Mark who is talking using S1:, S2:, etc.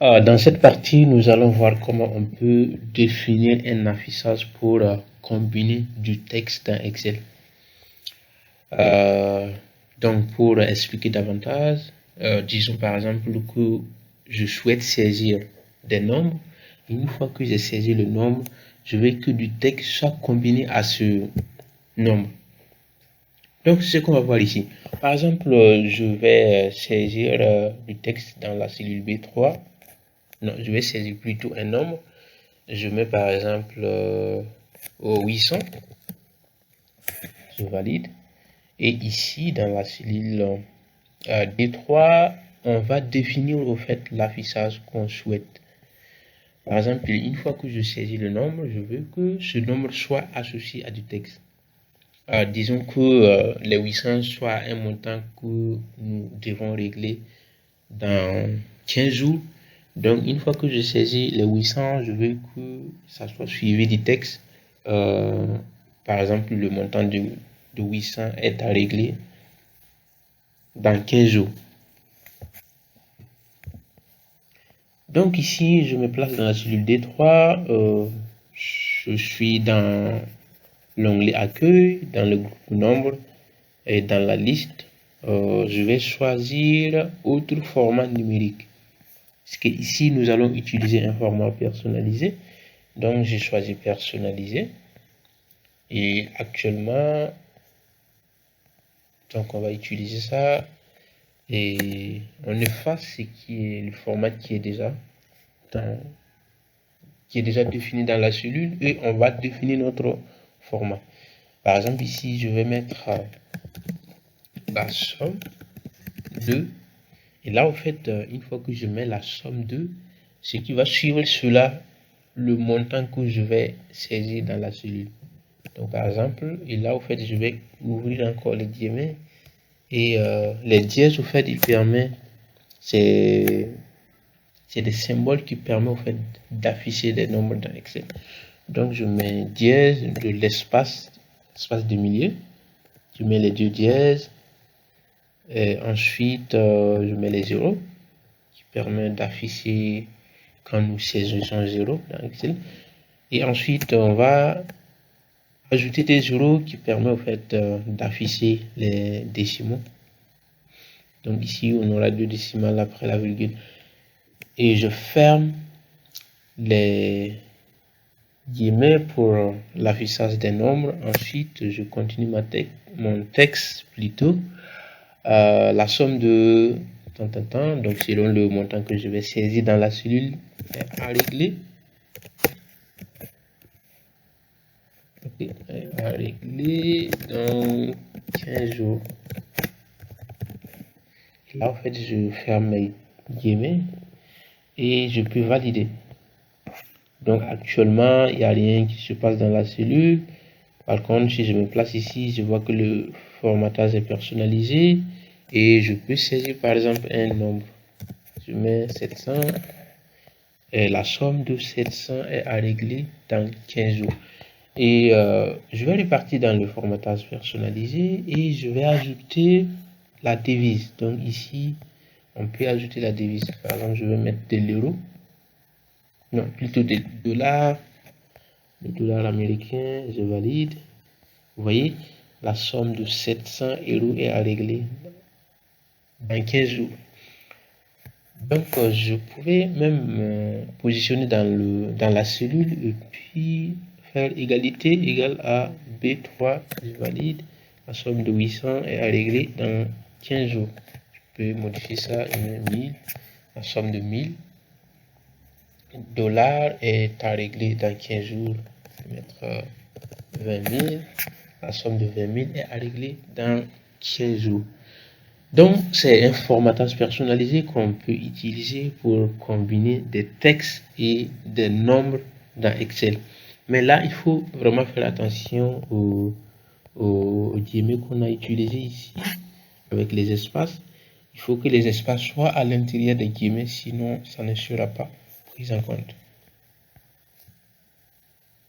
S1: Dans cette partie, nous allons voir comment on peut définir un affichage pour combiner du texte dans Excel. Donc, pour expliquer davantage, disons par exemple que je souhaite saisir des nombres. Une fois que j'ai saisi le nombre, je veux que du texte soit combiné à ce nombre. Donc, c'est ce qu'on va voir ici. Par exemple, je vais saisir du texte dans la cellule B3. Non, je vais saisir plutôt un nombre. Je mets par exemple 800. Je valide. Et ici, dans la cellule D3, on va définir au fait l'affichage qu'on souhaite. Par exemple, une fois que je saisis le nombre, je veux que ce nombre soit associé à du texte. Disons que les 800 soit un montant que nous devons régler dans 15 jours. Donc, une fois que je saisis les 800, je veux que ça soit suivi du texte. Par exemple, le montant de 800 est à régler dans 15 jours. Donc ici, je me place dans la cellule D3. Je suis dans l'onglet accueil, dans le groupe nombre et dans la liste. Je vais choisir autre format numérique. Parce que ici, nous allons utiliser un format personnalisé. Donc, j'ai choisi personnalisé. Et actuellement, donc on va utiliser ça. Et on efface ce qui est le format qui est déjà défini dans la cellule et on va définir notre format. Par exemple, ici, je vais mettre la somme 2. Et là, en fait, une fois que je mets la somme 2, ce qui va suivre cela, le montant que je vais saisir dans la cellule. Donc, par exemple, et là, en fait, je vais ouvrir encore les guillemets. Et les dièses, au fait, il permet, c'est des symboles qui permettent, au fait, d'afficher des nombres dans Excel. Donc, je mets dièse de l'espace de milieu. Je mets les deux dièses. Et ensuite, je mets les zéros qui permet d'afficher quand nous saisissons 0 dans Excel. Et ensuite, on va ajouter des zéros qui permet, au fait, d'afficher les décimaux. Donc ici, on aura 2 décimales après la virgule. Et je ferme les guillemets pour l'affichage des nombres. Ensuite, je continue mon texte plutôt. La somme de donc selon le montant que je vais saisir dans la cellule est à régler. À régler dans 15 jours. Là, en fait, je ferme mes guillemets et je peux valider. Donc, actuellement, il n'y a rien qui se passe dans la cellule. Par contre, si je me place ici, je vois que le formatage est personnalisé et je peux saisir, par exemple, un nombre. Je mets 700 et la somme de 700 est à régler dans 15 jours. Et je vais repartir dans le formatage personnalisé et je vais ajouter la devise. Donc ici, on peut ajouter la devise. Par exemple, je vais mettre de l'euro. Non, plutôt des dollars. Le dollar américain, je valide. Vous voyez, la somme de 700 € est à régler dans 15 jours. Donc, je pouvais même positionner dans la cellule et puis faire égalité égale à B3, je valide. La somme de 800 est à régler dans 15 jours. Je peux modifier ça, je mets 1000. La somme de 1000 dollars est à régler dans 15 jours. Je vais mettre 20 000. La somme de 20 000 est à régler dans 15 jours. Donc, c'est un formatage personnalisé qu'on peut utiliser pour combiner des textes et des nombres dans Excel. Mais là, il faut vraiment faire attention aux guillemets qu'on a utilisés ici avec les espaces. Il faut que les espaces soient à l'intérieur des guillemets, sinon ça ne sera pas pris en compte.